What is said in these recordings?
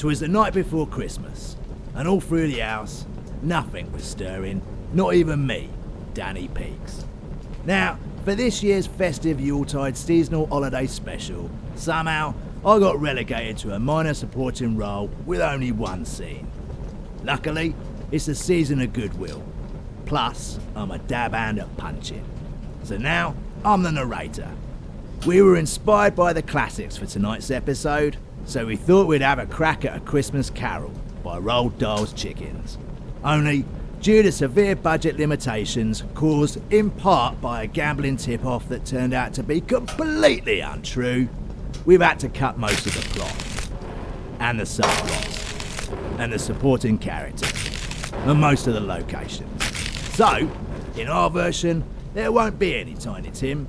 'Twas the night before Christmas, and all through the house, nothing was stirring, not even me, Danny Peaks. Now, for this year's festive Yuletide seasonal holiday special, somehow I got relegated to a minor supporting role with only one scene. Luckily, it's the season of goodwill. Plus, I'm a dab hand at punching. So now, I'm the narrator. We were inspired by the classics for tonight's episode, so we thought we'd have a crack at A Christmas Carol by Roald Darles Chickens. Only, due to severe budget limitations caused in part by a gambling tip-off that turned out to be completely untrue, we've had to cut most of the plot, and the subplots, and the supporting characters, and most of the locations. So, in our version, there won't be any Tiny Tim,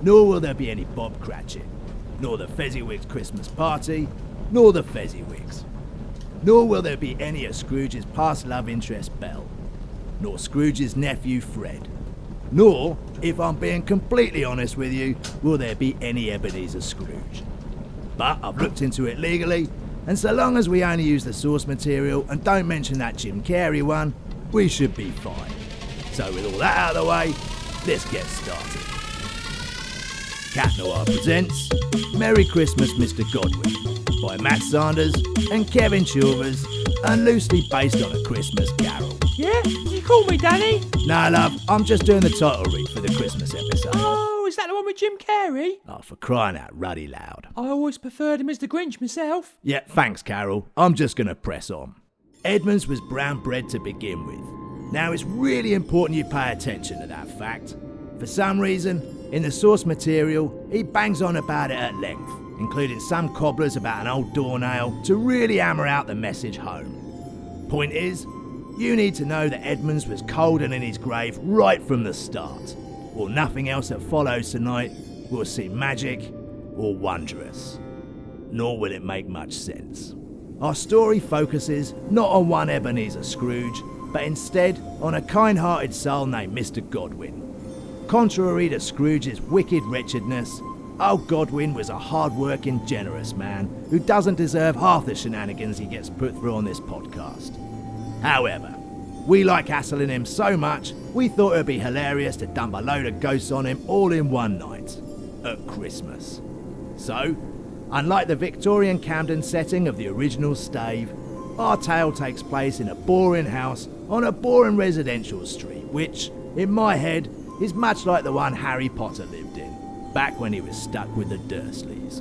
nor will there be any Bob Cratchit, nor the Fezziwig's Christmas party, nor the Fezziwigs. Nor will there be any of Scrooge's past love interest Belle, nor Scrooge's nephew Fred. Nor, if I'm being completely honest with you, will there be any Ebenezer Scrooge. But I've looked into it legally, and so long as we only use the source material and don't mention that Jim Carrey one, we should be fine. So with all that out of the way, let's get started. Cat Noir presents Merry Christmas, Mr. Godwin by Matt Sanders and Kevin Chilvers, and loosely based on A Christmas Carol. Yeah? You call me Danny? Nah, love, I'm just doing the title read for the Christmas episode. Oh, is that the one with Jim Carrey? Oh, for crying out ruddy loud. I always preferred him as the Grinch myself. Yeah, thanks, Carol. I'm just going to press on. Edmonds was brown bread to begin with. Now, it's really important you pay attention to that fact. For some reason, in the source material, he bangs on about it at length, including some cobblers about an old doornail to really hammer out the message home. Point is, you need to know that Edmonds was cold and in his grave right from the start, or nothing else that follows tonight will seem magic or wondrous. Nor will it make much sense. Our story focuses not on one Ebenezer Scrooge, but instead on a kind-hearted soul named Mr. Godwin. Contrary to Scrooge's wicked wretchedness, old Godwin was a hard-working, generous man who doesn't deserve half the shenanigans he gets put through on this podcast. However, we like hassling him so much, we thought it'd be hilarious to dump a load of ghosts on him all in one night, at Christmas. So, unlike the Victorian Camden setting of the original stave, our tale takes place in a boring house on a boring residential street, which, in my head, is much like the one Harry Potter lived in, back when he was stuck with the Dursleys.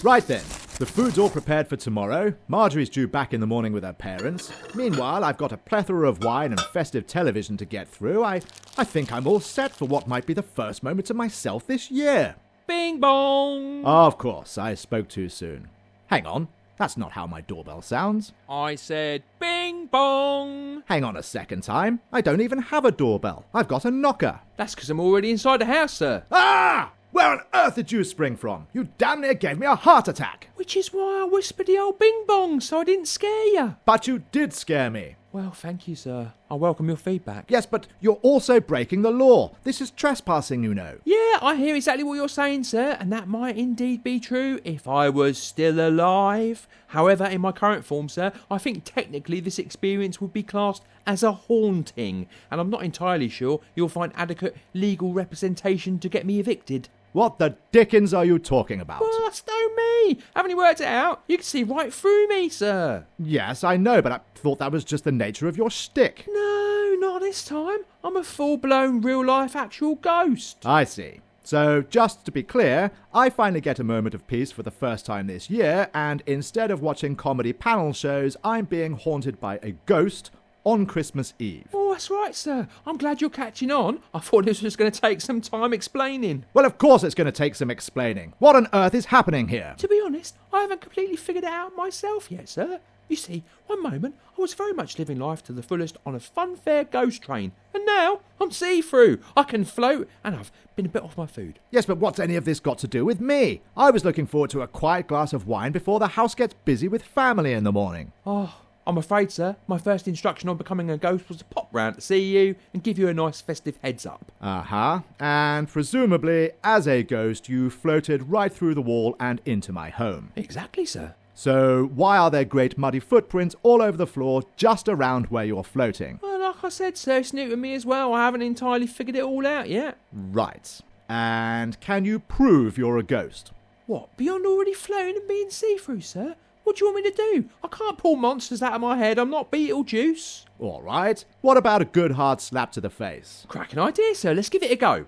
Right then, the food's all prepared for tomorrow. Marjorie's due back in the morning with her parents. Meanwhile, I've got a plethora of wine and festive television to get through. I think I'm all set for what might be the first moment of myself this year. Bing bong! Of course, I spoke too soon. Hang on, that's not how my doorbell sounds. I said bing bong! Hang on a second time, I don't even have a doorbell. I've got a knocker. That's because I'm already inside the house, sir. Ah! Where on earth did you spring from? You damn near gave me a heart attack. Which is why I whispered the old bing bong so I didn't scare you. But you did scare me. Well, thank you, sir. I welcome your feedback. Yes, but you're also breaking the law. This is trespassing, you know. Yeah, I hear exactly what you're saying, sir, and that might indeed be true if I was still alive. However, in my current form, sir, I think technically this experience would be classed as a haunting, and I'm not entirely sure you'll find adequate legal representation to get me evicted. What the dickens are you talking about? Well, stone me! Haven't you worked it out? You can see right through me, sir. Yes, I know, but I thought that was just the nature of your shtick. No, not this time. I'm a full-blown, real-life, actual ghost. I see. So, just to be clear, I finally get a moment of peace for the first time this year, and instead of watching comedy panel shows, I'm being haunted by a ghost on Christmas Eve. Oh, that's right, sir. I'm glad you're catching on. I thought this was going to take some time explaining. Well, of course it's going to take some explaining. What on earth is happening here? To be honest, I haven't completely figured it out myself yet, sir. You see, one moment I was very much living life to the fullest on a funfair ghost train, and now I'm see-through. I can float, and I've been a bit off my food. Yes, but what's any of this got to do with me? I was looking forward to a quiet glass of wine before the house gets busy with family in the morning. Oh, I'm afraid, sir, my first instruction on becoming a ghost was to pop round to see you and give you a nice festive heads up. And presumably, as a ghost, you floated right through the wall and into my home. Exactly, sir. So why are there great muddy footprints all over the floor just around where you're floating? Well, like I said, sir, it's new to me as well. I haven't entirely figured it all out yet. Right. And can you prove you're a ghost? What, beyond already floating and being see-through, sir? What do you want me to do? I can't pull monsters out of my head. I'm not Beetlejuice. All right. What about a good hard slap to the face? Cracking idea, sir. Let's give it a go.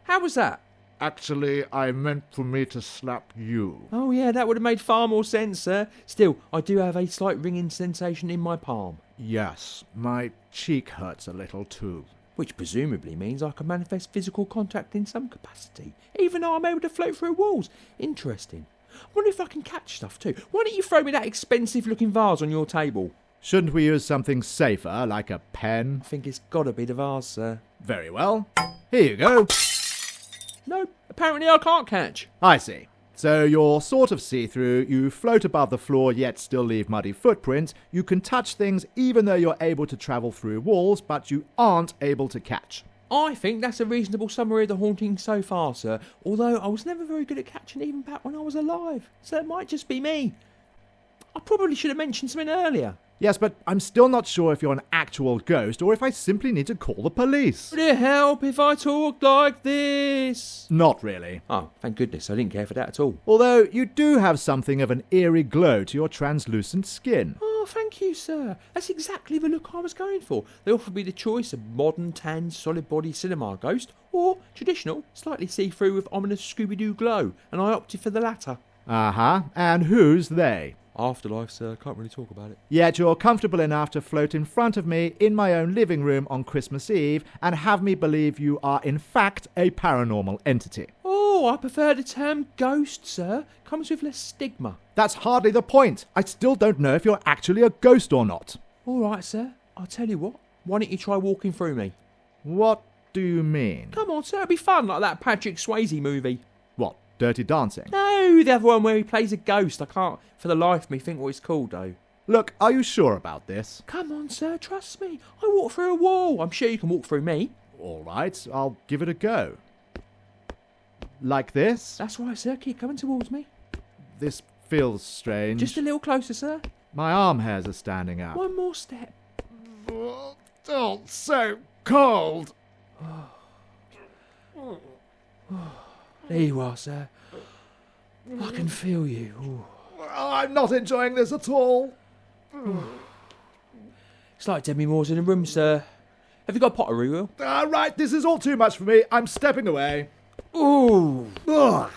How was that? Actually, I meant for me to slap you. Oh, yeah, that would have made far more sense, sir. Still, I do have a slight ringing sensation in my palm. Yes, my cheek hurts a little too. Which presumably means I can manifest physical contact in some capacity, even though I'm able to float through walls. Interesting. I wonder if I can catch stuff too. Why don't you throw me that expensive-looking vase on your table? Shouldn't we use something safer, like a pen? I think it's got to be the vase, sir. Very well. Here you go. No, apparently I can't catch. I see. So you're sort of see-through, you float above the floor yet still leave muddy footprints, you can touch things even though you're able to travel through walls, but you aren't able to catch. I think that's a reasonable summary of the haunting so far, sir, although I was never very good at catching even back when I was alive, so it might just be me. I probably should have mentioned something earlier. Yes, but I'm still not sure if you're an actual ghost or if I simply need to call the police. Would it help if I talked like this? Not really. Oh, thank goodness, I didn't care for that at all. Although you do have something of an eerie glow to your translucent skin. Oh, thank you, sir. That's exactly the look I was going for. They offered me the choice of modern, tan, solid-body cinema ghost or traditional, slightly see-through with ominous Scooby-Doo glow, and I opted for the latter. And who's they? Afterlife, sir. Can't really talk about it. Yet you're comfortable enough to float in front of me in my own living room on Christmas Eve and have me believe you are in fact a paranormal entity. Oh, I prefer the term ghost, sir. Comes with less stigma. That's hardly the point. I still don't know if you're actually a ghost or not. All right, sir. I'll tell you what. Why don't you try walking through me? What do you mean? Come on, sir. It'll be fun, like that Patrick Swayze movie. What, Dirty Dancing? No, the other one where he plays a ghost. I can't, for the life of me, think what it's called, though. Look, are you sure about this? Come on, sir. Trust me. I walk through a wall. I'm sure you can walk through me. All right, I'll give it a go. Like this? That's right, sir. Keep coming towards me. This feels strange. Just a little closer, sir. My arm hairs are standing up. One more step. Oh, so cold. There you are, sir. I can feel you. Ooh. I'm not enjoying this at all. It's like Demi Moore's in a room, sir. Have you got a pottery wheel? Right, this is all too much for me. I'm stepping away. Ooh. Ugh,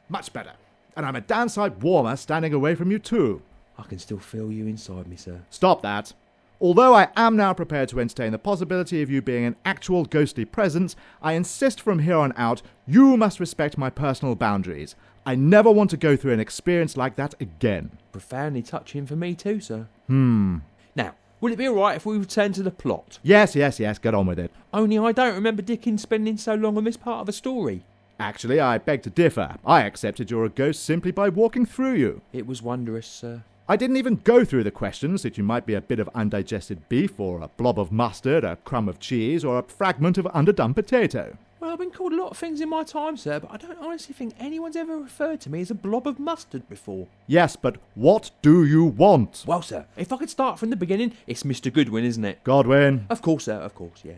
much better. And I'm a damn sight warmer standing away from you too. I can still feel you inside me, sir. Stop that. Although I am now prepared to entertain the possibility of you being an actual ghostly presence, I insist from here on out, you must respect my personal boundaries. I never want to go through an experience like that again. Profoundly touching for me too, sir. Now, will it be alright if we return to the plot? Yes, get on with it. Only I don't remember Dickens spending so long on this part of the story. Actually, I beg to differ. I accepted you're a ghost simply by walking through you. It was wondrous, sir. I didn't even go through the questions that you might be a bit of undigested beef or a blob of mustard, a crumb of cheese or a fragment of underdone potato. Well, I've been called a lot of things in my time, sir, but I don't honestly think anyone's ever referred to me as a blob of mustard before. Yes, but what do you want? Well, sir, if I could start from the beginning, it's Mr. Goodwin, isn't it? Godwin. Of course, sir, of course, yeah.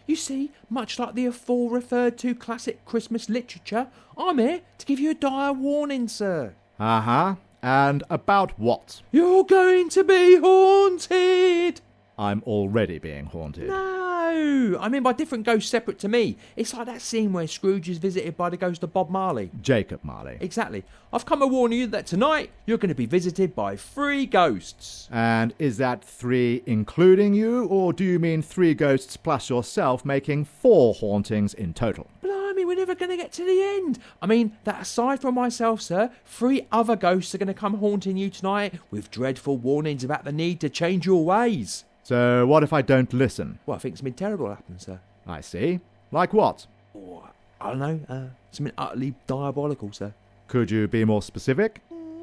You see, much like the afore referred to classic Christmas literature, I'm here to give you a dire warning, sir. And about what? You're going to be haunted! I'm already being haunted. No, I mean by different ghosts separate to me. It's like that scene where Scrooge is visited by the ghost of Bob Marley. Jacob Marley. Exactly. I've come to warn you that tonight you're going to be visited by 3 ghosts. And is that 3 including you, or do you mean 3 ghosts plus yourself, making 4 hauntings in total? Blimey, we're never going to get to the end. I mean, that aside from myself, sir, 3 other ghosts are going to come haunting you tonight with dreadful warnings about the need to change your ways. So what if I don't listen? Well, I think something terrible will happen, sir. I see. Like what? Oh, I don't know. Something utterly diabolical, sir. Could you be more specific?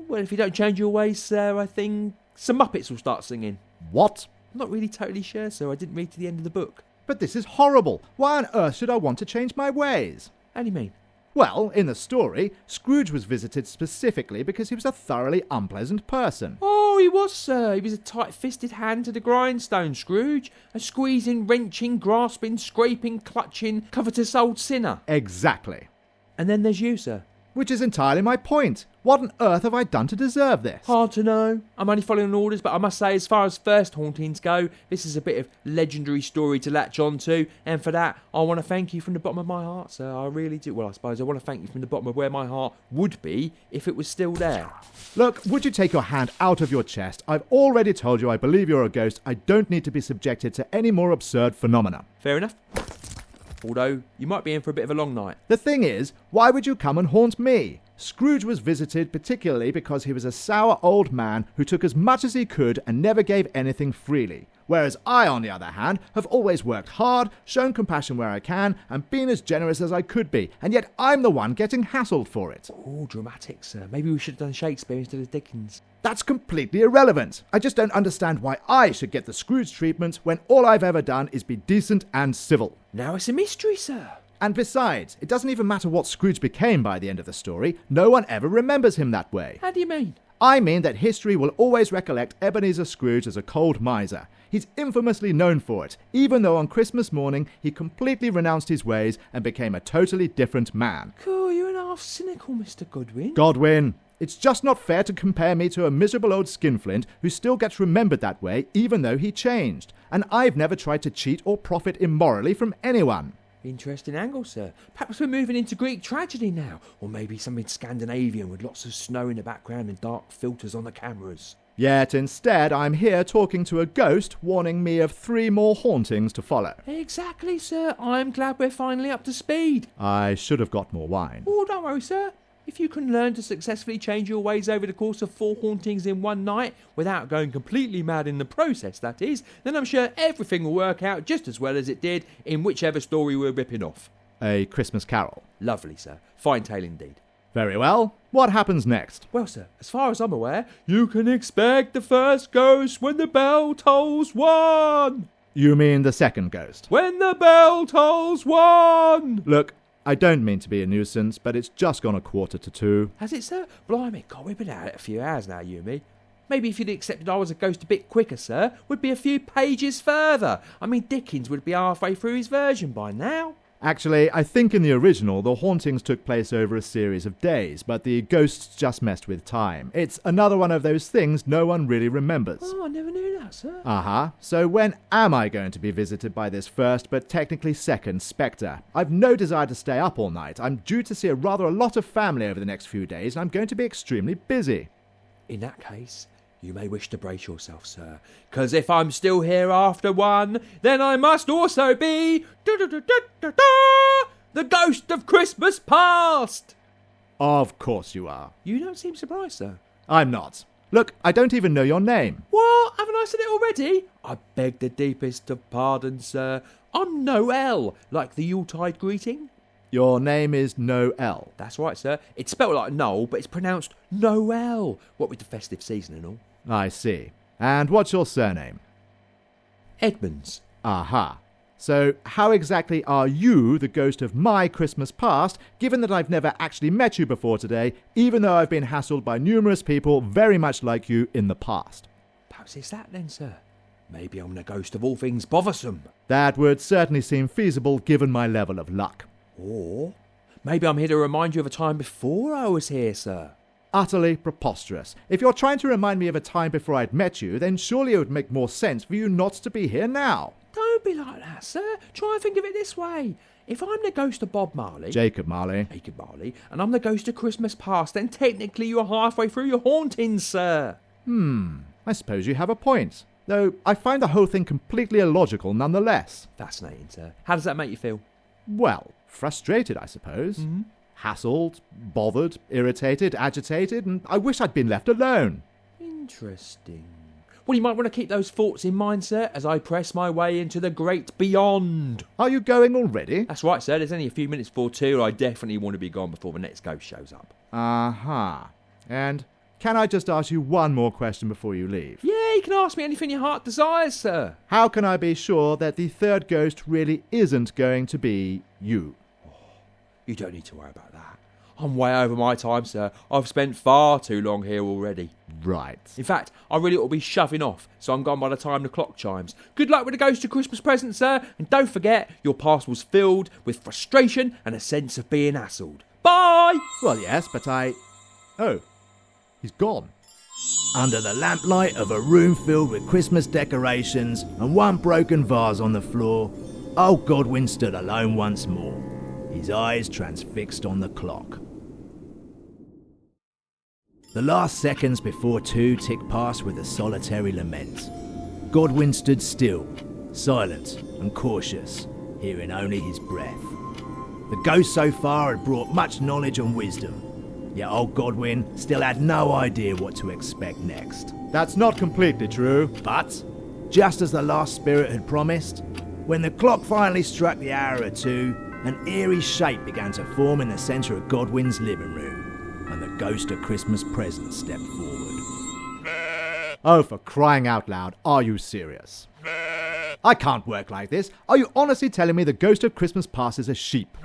Well, if you don't change your ways, sir, I think some Muppets will start singing. What? I'm not really totally sure, sir. I didn't read to the end of the book. But this is horrible. Why on earth should I want to change my ways? How do you mean? Well, in the story, Scrooge was visited specifically because he was a thoroughly unpleasant person. Oh, he was, sir. He was a tight-fisted hand to the grindstone, Scrooge. A squeezing, wrenching, grasping, scraping, clutching, covetous old sinner. Exactly. And then there's you, sir. Which is entirely my point. What on earth have I done to deserve this? Hard to know. I'm only following orders, but I must say, as far as first hauntings go, this is a bit of legendary story to latch on to, and for that, I want to thank you from the bottom of my heart, sir. I really do. Well, I suppose I want to thank you from the bottom of where my heart would be if it was still there. Look, would you take your hand out of your chest? I've already told you I believe you're a ghost. I don't need to be subjected to any more absurd phenomena. Fair enough. Although, you might be in for a bit of a long night. The thing is, why would you come and haunt me? Scrooge was visited particularly because he was a sour old man who took as much as he could and never gave anything freely. Whereas I, on the other hand, have always worked hard, shown compassion where I can, and been as generous as I could be, and yet I'm the one getting hassled for it. Oh, dramatic, sir. Maybe we should have done Shakespeare instead of Dickens. That's completely irrelevant. I just don't understand why I should get the Scrooge treatment when all I've ever done is be decent and civil. Now it's a mystery, sir. And besides, it doesn't even matter what Scrooge became by the end of the story. No one ever remembers him that way. How do you mean? I mean that history will always recollect Ebenezer Scrooge as a cold miser. He's infamously known for it, even though on Christmas morning he completely renounced his ways and became a totally different man. Cool, you're an half cynical, Mr. Godwin. Godwin, it's just not fair to compare me to a miserable old skinflint who still gets remembered that way even though he changed. And I've never tried to cheat or profit immorally from anyone. Interesting angle, sir. Perhaps we're moving into Greek tragedy now, or maybe something Scandinavian with lots of snow in the background and dark filters on the cameras. Yet instead I'm here talking to a ghost warning me of 3 more hauntings to follow. Exactly, sir. I'm glad we're finally up to speed. I should have got more wine. Oh, don't worry, sir. If you can learn to successfully change your ways over the course of 4 hauntings in one night, without going completely mad in the process, that is, then I'm sure everything will work out just as well as it did in whichever story we're ripping off. A Christmas Carol. Lovely, sir. Fine tale indeed. Very well. What happens next? Well, sir, as far as I'm aware, you can expect the first ghost when the bell tolls 1. You mean the second ghost? When the bell tolls 1. Look, I don't mean to be a nuisance, but it's just gone 1:45. Has it, sir? Blimey, God, we've been at it a few hours now, you and me. Maybe if you'd accepted I was a ghost a bit quicker, sir, we'd be a few pages further. I mean, Dickens would be halfway through his version by now. Actually, I think in the original, the hauntings took place over a series of days, but the ghosts just messed with time. It's another one of those things no one really remembers. Oh, I never knew that, sir. Uh-huh. So when am I going to be visited by this first, but technically second, spectre? I've no desire to stay up all night. I'm due to see a lot of family over the next few days, and I'm going to be extremely busy. In that case, you may wish to brace yourself, sir, 'cause if I'm still here after 1, then I must also be the ghost of Christmas past. Of course you are. You don't seem surprised, sir. I'm not. Look, I don't even know your name. What? Haven't I said it already? I beg the deepest of pardons, sir. I'm Noel, like the Yuletide greeting. Your name is Noel. That's right, sir. It's spelled like Noel, but it's pronounced Noel. What with the festive season and all. I see. And what's your surname? Edmonds. Aha. So how exactly are you the ghost of my Christmas past, given that I've never actually met you before today, even though I've been hassled by numerous people very much like you in the past? Perhaps it's that then, sir. Maybe I'm the ghost of all things bothersome. That would certainly seem feasible given my level of luck. Or maybe I'm here to remind you of a time before I was here, sir. Utterly preposterous. If you're trying to remind me of a time before I'd met you, then surely it would make more sense for you not to be here now. Don't be like that, sir. Try and think of it this way. If I'm the ghost of Bob Marley... Jacob Marley. And I'm the ghost of Christmas past, then technically you're halfway through your hauntings, sir. I suppose you have a point. Though I find the whole thing completely illogical nonetheless. Fascinating, sir. How does that make you feel? Well, frustrated, I suppose. Hassled, bothered, irritated, agitated, and I wish I'd been left alone. Interesting. Well, you might want to keep those thoughts in mind, sir, as I press my way into the great beyond. Are you going already? That's right, sir. There's only a few minutes before 2. I definitely want to be gone before the next ghost shows up. Uh-huh. And can I just ask you one more question before you leave? Yeah, you can ask me anything your heart desires, sir. How can I be sure that the third ghost really isn't going to be you? You don't need to worry about that. I'm way over my time, sir. I've spent far too long here already. Right. In fact, I really ought to be shoving off, so I'm gone by the time the clock chimes. Good luck with the Ghost of Christmas present, sir, and don't forget your parcel's filled with frustration and a sense of being hassled. Bye! Well, yes, but Oh, he's gone. Under the lamplight of a room filled with Christmas decorations and one broken vase on the floor, old Godwin stood alone once more, his eyes transfixed on the clock. The last seconds before 2 ticked past with a solitary lament. Godwin stood still, silent and cautious, hearing only his breath. The ghost so far had brought much knowledge and wisdom, yet old Godwin still had no idea what to expect next. That's not completely true. But, just as the last spirit had promised, when the clock finally struck the hour of 2, an eerie shape began to form in the centre of Godwin's living room, and the Ghost of Christmas present stepped forward. Oh, for crying out loud, are you serious? I can't work like this. Are you honestly telling me the Ghost of Christmas Past is a sheep?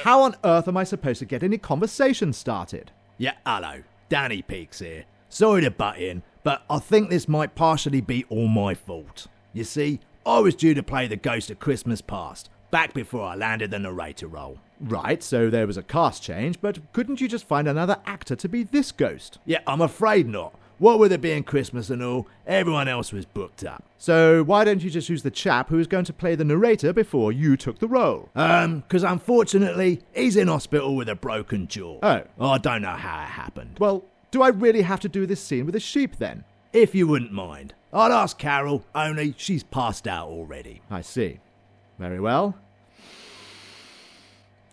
How on earth am I supposed to get any conversation started? Yeah, hello, Danny Peaks here. Sorry to butt in, but I think this might partially be all my fault. You see, I was due to play the Ghost of Christmas Past, back before I landed the narrator role. Right, so there was a cast change, but couldn't you just find another actor to be this ghost? Yeah, I'm afraid not. What with it being Christmas and all, everyone else was booked up. So why don't you just use the chap who was going to play the narrator before you took the role? 'Cause unfortunately, he's in hospital with a broken jaw. Oh. I don't know how it happened. Well, do I really have to do this scene with a sheep then? If you wouldn't mind, I'd ask Carol, only she's passed out already. I see. Very well.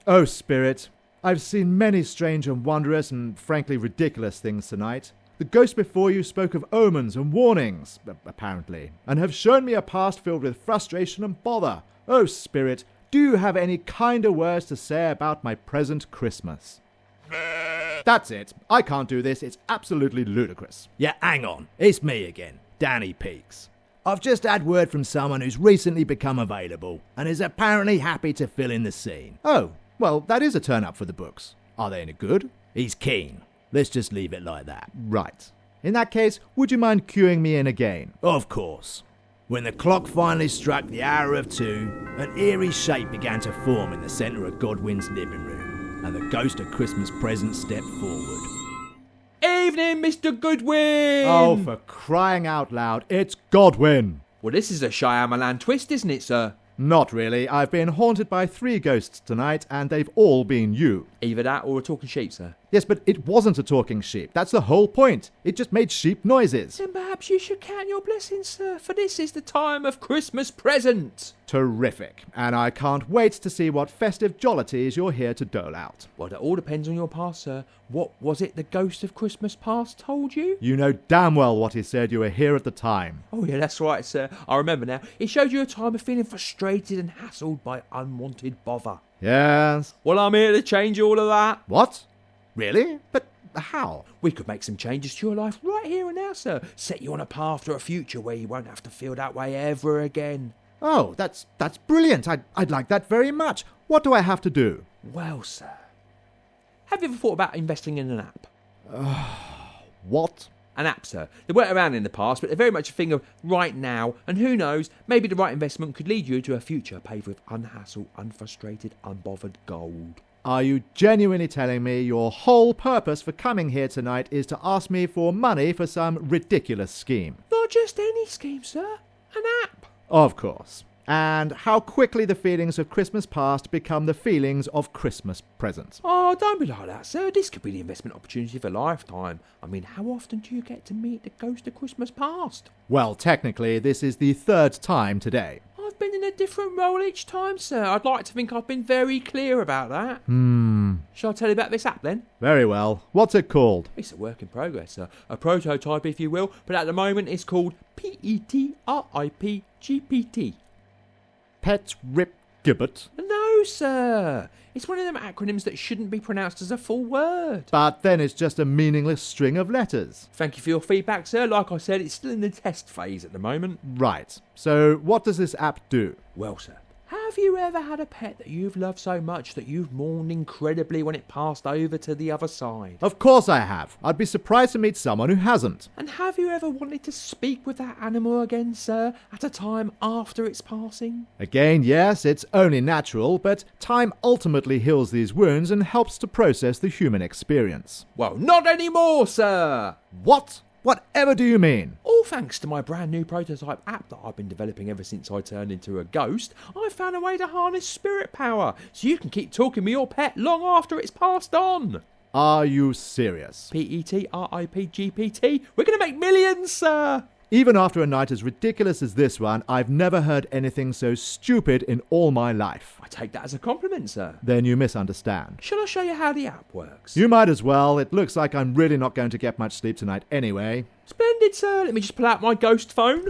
Oh, Spirit, I've seen many strange and wondrous and frankly ridiculous things tonight. The ghost before you spoke of omens and warnings, apparently, and have shown me a past filled with frustration and bother. Oh, Spirit, do you have any kinder words to say about my present Christmas? That's it. I can't do this. It's absolutely ludicrous. Yeah, hang on. It's me again, Danny Peaks. I've just had word from someone who's recently become available and is apparently happy to fill in the scene. Oh, well, that is a turn up for the books. Are they any good? He's keen. Let's just leave it like that. Right. In that case, would you mind cueing me in again? Of course. When the clock finally struck the hour of 2, an eerie shape began to form in the centre of Godwin's living room, and the Ghost of Christmas present stepped forward. Evening, Mr. Goodwin! Oh, for crying out loud, it's Godwin! Well, this is a Shyamalan twist, isn't it, sir? Not really. I've been haunted by 3 ghosts tonight, and they've all been you. Either that or a talking sheep, sir. Yes, but it wasn't a talking sheep. That's the whole point. It just made sheep noises. Then perhaps you should count your blessings, sir, for this is the time of Christmas present. Terrific. And I can't wait to see what festive jollities you're here to dole out. Well, that all depends on your past, sir. What was it the Ghost of Christmas Past told you? You know damn well what he said. You were here at the time. Oh, yeah, that's right, sir. I remember now. It showed you a time of feeling frustrated and hassled by unwanted bother. Yes. Well, I'm here to change all of that. What? Really? But how? We could make some changes to your life right here and now, sir. Set you on a path to a future where you won't have to feel that way ever again. Oh, that's brilliant. I'd like that very much. What do I have to do? Well, sir, have you ever thought about investing in an app? What? An app, sir. They weren't around in the past, but they're very much a thing of right now. And who knows, maybe the right investment could lead you to a future paved with unhassled, unfrustrated, unbothered gold. Are you genuinely telling me your whole purpose for coming here tonight is to ask me for money for some ridiculous scheme? Not just any scheme, sir. An app. Of course. And how quickly the feelings of Christmas past become the feelings of Christmas present. Oh, don't be like that, sir. This could be the investment opportunity of a lifetime. I mean, how often do you get to meet the Ghost of Christmas Past? Well, technically, this is the 3rd time today. I've been in a different role each time, sir. I'd like to think I've been very clear about that. Shall I tell you about this app, then? Very well. What's it called? It's a work in progress, sir. A prototype, if you will. But at the moment, it's called PETRIP GPT. Pet Rip Gibbet. No, sir. It's one of them acronyms that shouldn't be pronounced as a full word. But then it's just a meaningless string of letters. Thank you for your feedback, sir. Like I said, it's still in the test phase at the moment. Right. So what does this app do? Well, sir, have you ever had a pet that you've loved so much that you've mourned incredibly when it passed over to the other side? Of course I have. I'd be surprised to meet someone who hasn't. And have you ever wanted to speak with that animal again, sir, at a time after its passing? Again, yes, it's only natural, but time ultimately heals these wounds and helps to process the human experience. Well, not anymore, sir! What? Whatever do you mean? All thanks to my brand new prototype app that I've been developing ever since I turned into a ghost, I've found a way to harness spirit power, so you can keep talking with your pet long after it's passed on. Are you serious? PETRIPGPT, we're going to make millions, sir! Even after a night as ridiculous as this one, I've never heard anything so stupid in all my life. I take that as a compliment, sir. Then you misunderstand. Shall I show you how the app works? You might as well. It looks like I'm really not going to get much sleep tonight anyway. Splendid, sir. Let me just pull out my ghost phone.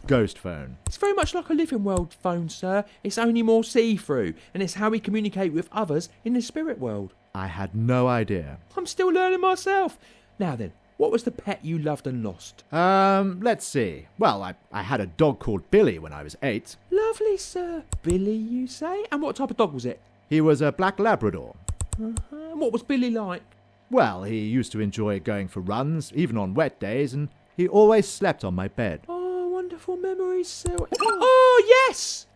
Ghost phone. It's very much like a living world phone, sir. It's only more see-through, and it's how we communicate with others in the spirit world. I had no idea. I'm still learning myself. Now then, what was the pet you loved and lost? Let's see. Well, I had a dog called Billy when I was 8. Lovely, sir. Billy, you say? And what type of dog was it? He was a black Labrador. And what was Billy like? Well, he used to enjoy going for runs, even on wet days, and he always slept on my bed. Oh, wonderful memories, sir. Oh, yes!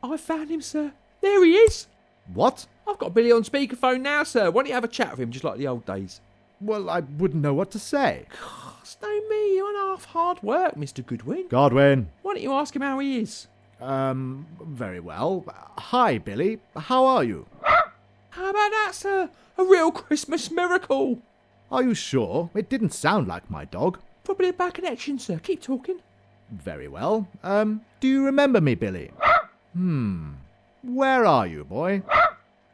I found him, sir. There he is. What? I've got Billy on speakerphone now, sir. Why don't you have a chat with him, just like the old days? Well, I wouldn't know what to say. Stay me, you're an half hard work, Mr. Goodwin. Godwin. Why don't you ask him how he is? Very well. Hi, Billy. How are you? How about that, sir? A real Christmas miracle. Are you sure? It didn't sound like my dog. Probably a bad connection, sir. Keep talking. Very well. Do you remember me, Billy? Where are you, boy?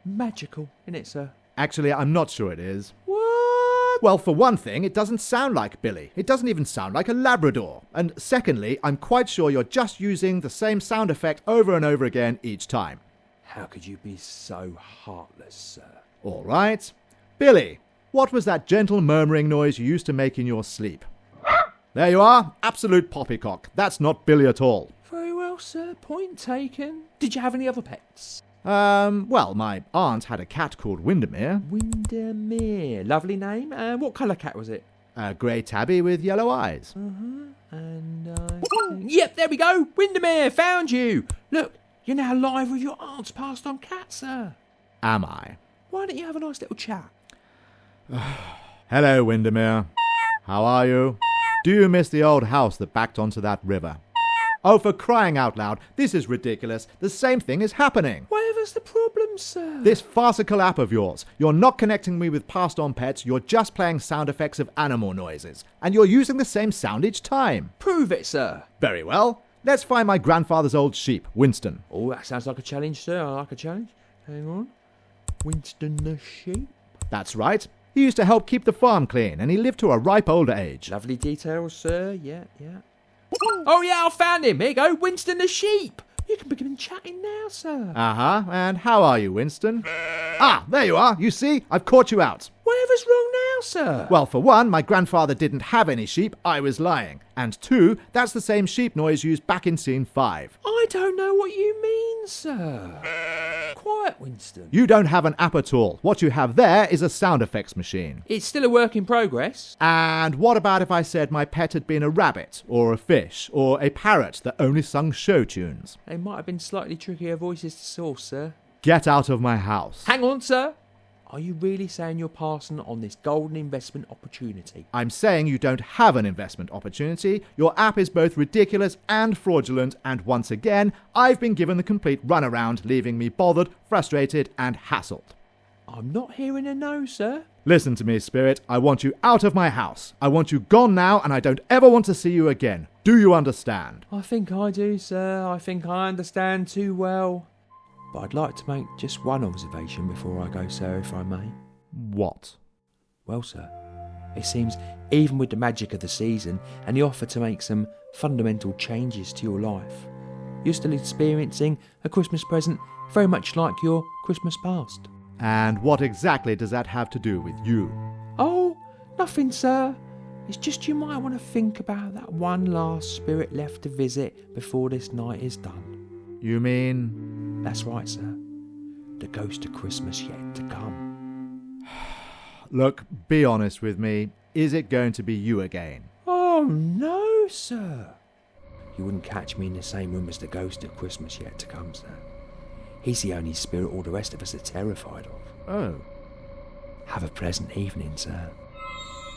Magical, innit, sir? Actually, I'm not sure it is. What? Well, for one thing, it doesn't sound like Billy. It doesn't even sound like a Labrador. And secondly, I'm quite sure you're just using the same sound effect over and over again each time. How could you be so heartless, sir? All right. Billy, what was that gentle murmuring noise you used to make in your sleep? There you are. Absolute poppycock. That's not Billy at all. Very well, sir. Point taken. Did you have any other pets? Well, my aunt had a cat called Windermere. Windermere. Lovely name. What colour cat was it? A grey tabby with yellow eyes. Yep, there we go. Windermere, found you. Look, you're now live with your aunt's passed on cat, sir. Am I? Why don't you have a nice little chat? Hello, Windermere. How are you? Do you miss the old house that backed onto that river? Oh, for crying out loud, this is ridiculous. The same thing is happening. Whatever's the problem, sir? This farcical app of yours. You're not connecting me with passed on pets, you're just playing sound effects of animal noises. And you're using the same sound each time. Prove it, sir. Very well. Let's find my grandfather's old sheep, Winston. Oh, that sounds like a challenge, sir. I like a challenge. Hang on. Winston the sheep. That's right. He used to help keep the farm clean, and he lived to a ripe old age. Lovely details, sir. Yeah. Oh, yeah, I found him. Here you go. Winston the sheep. You can begin chatting now, sir. Uh-huh. And how are you, Winston? Ah, there you are. You see? I've caught you out. Whatever's wrong now, sir? Well, for one, my grandfather didn't have any sheep. I was lying. And two, that's the same sheep noise used back in scene 5. I don't know what you mean, sir. Quiet, Winston. You don't have an app at all. What you have there is a sound effects machine. It's still a work in progress. And what about if I said my pet had been a rabbit, or a fish, or a parrot that only sung show tunes? They might have been slightly trickier voices to source, sir. Get out of my house. Hang on, sir. Are you really saying you're passing on this golden investment opportunity? I'm saying you don't have an investment opportunity. Your app is both ridiculous and fraudulent, and once again, I've been given the complete runaround, leaving me bothered, frustrated, and hassled. I'm not hearing a no, sir. Listen to me, Spirit. I want you out of my house. I want you gone now, and I don't ever want to see you again. Do you understand? I think I do, sir. I think I understand too well. But I'd like to make just one observation before I go, sir, if I may. What? Well, sir, it seems even with the magic of the season and the offer to make some fundamental changes to your life, you're still experiencing a Christmas present very much like your Christmas past. And what exactly does that have to do with you? Oh, nothing, sir. It's just you might want to think about that one last spirit left to visit before this night is done. You mean? That's right, sir. The ghost of Christmas yet to come. Look, be honest with me. Is it going to be you again? Oh, no, sir. You wouldn't catch me in the same room as the ghost of Christmas yet to come, sir. He's the only spirit all the rest of us are terrified of. Oh. Have a pleasant evening, sir.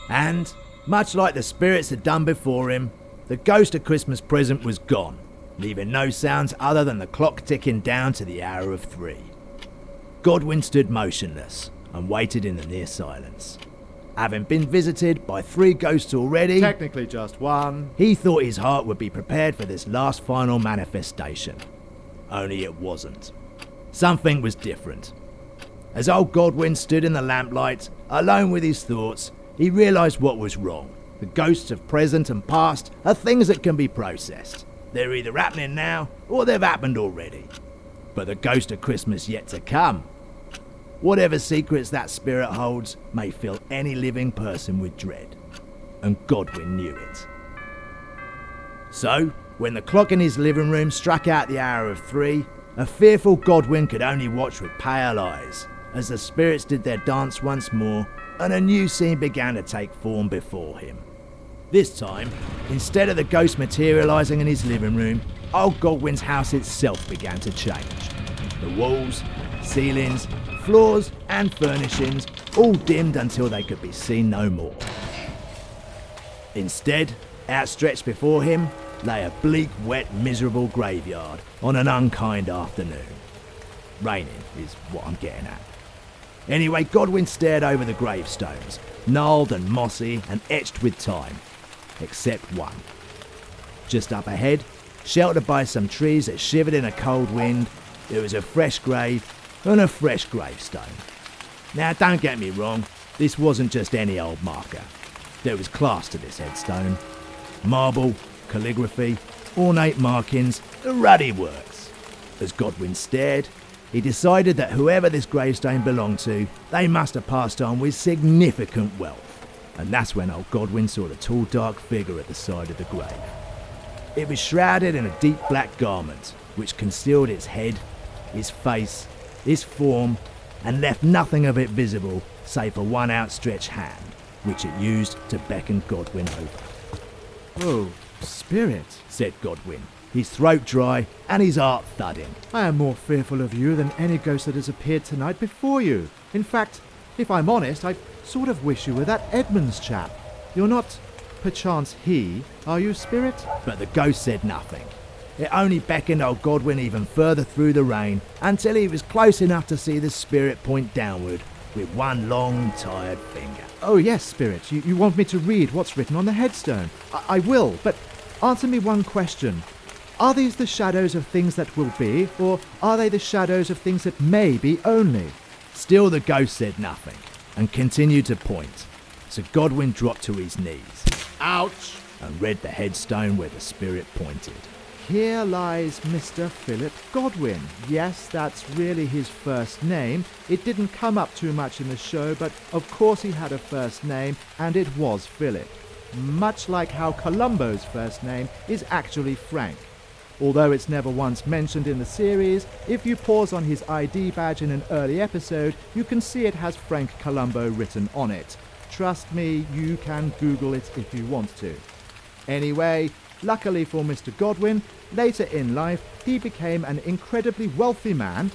And, much like the spirits had done before him, the ghost of Christmas present was gone, leaving no sounds other than the clock ticking down to the hour of 3. Godwin stood motionless and waited in the near silence. Having been visited by 3 ghosts already, Technically just one. he thought his heart would be prepared for this last final manifestation. Only it wasn't. Something was different. As old Godwin stood in the lamplight, alone with his thoughts, he realised what was wrong. The ghosts of present and past are things that can be processed. They're either happening now, or they've happened already. But the ghost of Christmas yet to come, whatever secrets that spirit holds, may fill any living person with dread. And Godwin knew it. So, when the clock in his living room struck out the hour of 3, a fearful Godwin could only watch with pale eyes as the spirits did their dance once more and a new scene began to take form before him. This time, instead of the ghost materialising in his living room, old Godwin's house itself began to change. The walls, ceilings, floors and furnishings all dimmed until they could be seen no more. Instead, outstretched before him, lay a bleak, wet, miserable graveyard on an unkind afternoon. Raining is what I'm getting at. Anyway, Godwin stared over the gravestones, gnarled and mossy and etched with time, except one. Just up ahead, sheltered by some trees that shivered in a cold wind, there was a fresh grave and a fresh gravestone. Now, don't get me wrong, this wasn't just any old marker. There was class to this headstone. Marble, calligraphy, ornate markings, the ruddy works. As Godwin stared, he decided that whoever this gravestone belonged to, they must have passed on with significant wealth. And that's when old Godwin saw the tall dark figure at the side of the grave. It was shrouded in a deep black garment, which concealed its head, his face, his form, and left nothing of it visible save for one outstretched hand, which it used to beckon Godwin over. Oh, spirit, said Godwin, his throat dry and his heart thudding. I am more fearful of you than any ghost that has appeared tonight before you. In fact, if I'm honest, I sort of wish you were that Edmonds chap. You're not, perchance, he, are you, spirit? But the ghost said nothing. It only beckoned old Godwin even further through the rain until he was close enough to see the spirit point downward with one long, tired finger. Oh yes, spirit, you want me to read what's written on the headstone. I will, but answer me one question. Are these the shadows of things that will be, or are they the shadows of things that may be only? Still the ghost said nothing, and continued to point, so Godwin dropped to his knees. Ouch! And read the headstone where the spirit pointed. Here lies Mr. Philip Godwin. Yes, that's really his first name. It didn't come up too much in the show, but of course he had a first name, and it was Philip. Much like how Columbo's first name is actually Frank. Although it's never once mentioned in the series, if you pause on his ID badge in an early episode, you can see it has Frank Columbo written on it. Trust me, you can Google it if you want to. Anyway, luckily for Mr. Godwin, later in life, he became an incredibly wealthy man,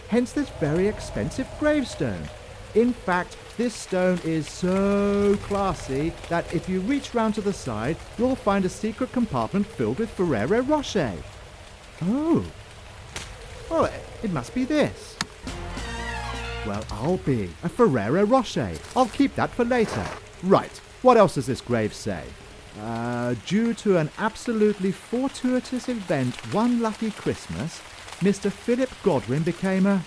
hence this very expensive gravestone. In fact, this stone is so classy that if you reach round to the side, you'll find a secret compartment filled with Ferrero Rocher. Oh. Well, it must be this. Well, I'll be a Ferrero Rocher. I'll keep that for later. Right, what else does this grave say? Due to an absolutely fortuitous event one lucky Christmas, Mr. Philip Godwin became a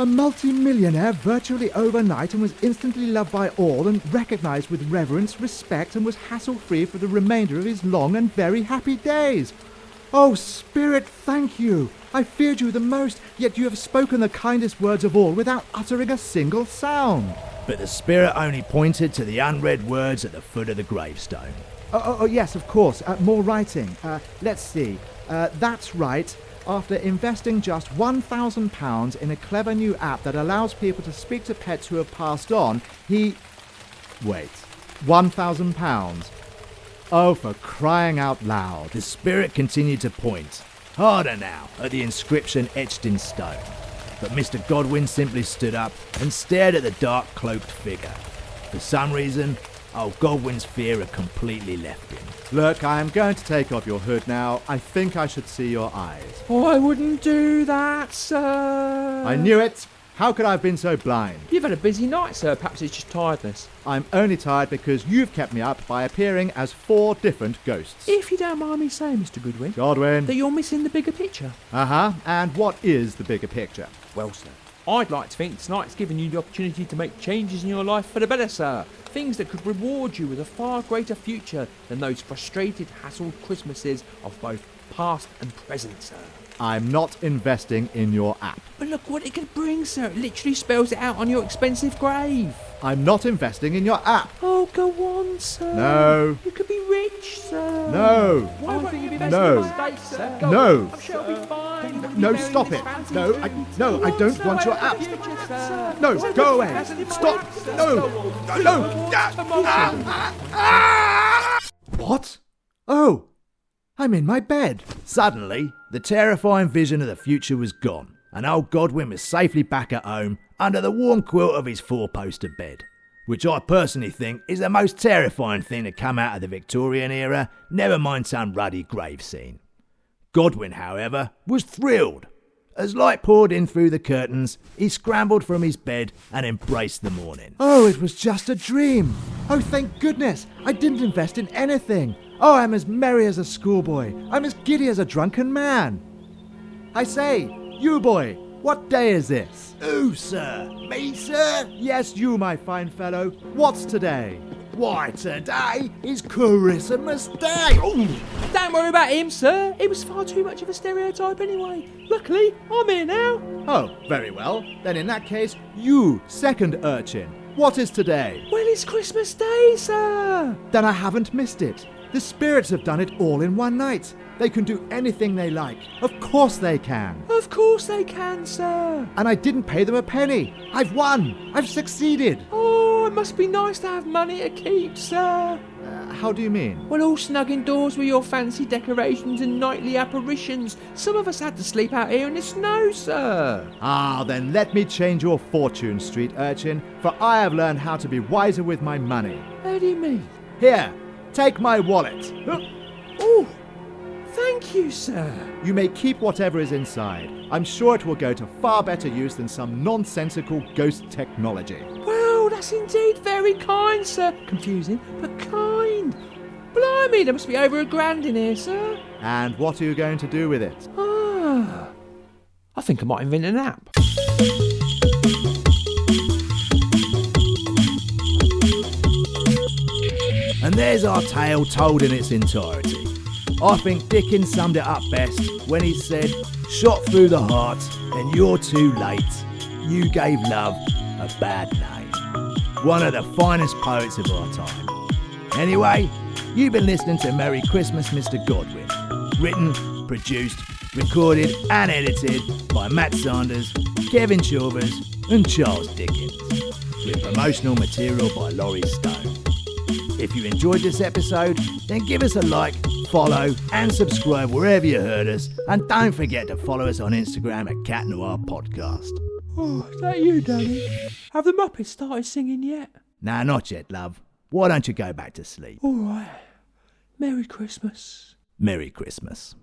multi-millionaire virtually overnight and was instantly loved by all and recognised with reverence, respect and was hassle-free for the remainder of his long and very happy days. Oh, Spirit, thank you. I feared you the most, yet you have spoken the kindest words of all without uttering a single sound. But the spirit only pointed to the unread words at the foot of the gravestone. Oh, yes, of course. More writing. Let's see. That's right. After investing just £1,000 in a clever new app that allows people to speak to pets who have passed on, he... Wait. £1,000? Oh, for crying out loud. The spirit continued to point, harder now, at the inscription etched in stone. But Mr. Godwin simply stood up and stared at the dark cloaked figure. For some reason, old Godwin's fear had completely left him. Look, I am going to take off your hood now. I think I should see your eyes. Oh, I wouldn't do that, sir. I knew it. How could I have been so blind? You've had a busy night, sir. Perhaps it's just tiredness. I'm only tired because you've kept me up by appearing as 4 different ghosts. If you don't mind me saying, Mr. Goodwin, Godwin. that you're missing the bigger picture. Uh-huh. And what is the bigger picture? Well, sir, I'd like to think tonight's given you the opportunity to make changes in your life for the better, sir. Things that could reward you with a far greater future than those frustrated, hassled Christmases of both past and present, sir. I'm not investing in your app. But look what it could bring, sir. It literally spells it out on your expensive grave. I'm not investing in your app. Oh, go on, sir. No. You could be rich, sir. No. Why won't you invest No. in my estate, sir? Go No. on. I'm sure it'll be fine. You wouldn't No, be very stop it. fancy No, food. I don't Sir, want your I have app. a future, sir. No, Why go won't you away. invest in my Stop. estate, sir? No. Go on. No. What? Oh, I'm in my bed. Suddenly, the terrifying vision of the future was gone, and old Godwin was safely back at home under the warm quilt of his 4-poster bed, which I personally think is the most terrifying thing to come out of the Victorian era, never mind some ruddy grave scene. Godwin, however, was thrilled. As light poured in through the curtains, he scrambled from his bed and embraced the morning. Oh, it was just a dream. Oh, thank goodness. I didn't invest in anything. Oh, I'm as merry as a schoolboy. I'm as giddy as a drunken man. I say, you boy, what day is this? Who, sir? Me, sir? Yes, you, my fine fellow. What's today? Why, today is Christmas Day. Ooh. Don't worry about him, sir. It was far too much of a stereotype anyway. Luckily, I'm here now. Oh, very well. Then in that case, you, second urchin. What is today? Well, it's Christmas Day, sir. Then I haven't missed it. The spirits have done it all in one night. They can do anything they like. Of course they can. Of course they can, sir. And I didn't pay them a penny. I've won. I've succeeded. Oh, it must be nice to have money to keep, sir. How do you mean? Well, all snug indoors with your fancy decorations and nightly apparitions. Some of us had to sleep out here in the snow, sir. Ah, then let me change your fortune, street urchin, for I have learned how to be wiser with my money. How do you mean? Here, take my wallet. Oh, thank you, sir. You may keep whatever is inside. I'm sure it will go to far better use than some nonsensical ghost technology. Well, that's indeed very kind, sir. Confusing, but kind. Blimey, there must be over £1,000 in here, sir. And what are you going to do with it? Ah, I think I might invent an app. And there's our tale told in its entirety. I think Dickens summed it up best when he said, "Shot through the heart, and you're too late. You gave love a bad name." One of the finest poets of our time. Anyway, you've been listening to Merry Christmas, Mr. Godwin. Written, produced, recorded and edited by Matt Sanders, Kevin Chilvers and Charles Dickens. With promotional material by Laurie Stone. If you enjoyed this episode, then give us a like, follow and subscribe wherever you heard us, and don't forget to follow us on Instagram at Cat Noir Podcast. Oh, is that you, Danny? Have the Muppets started singing yet? Nah, not yet, love. Why don't you go back to sleep? All right. Merry Christmas. Merry Christmas.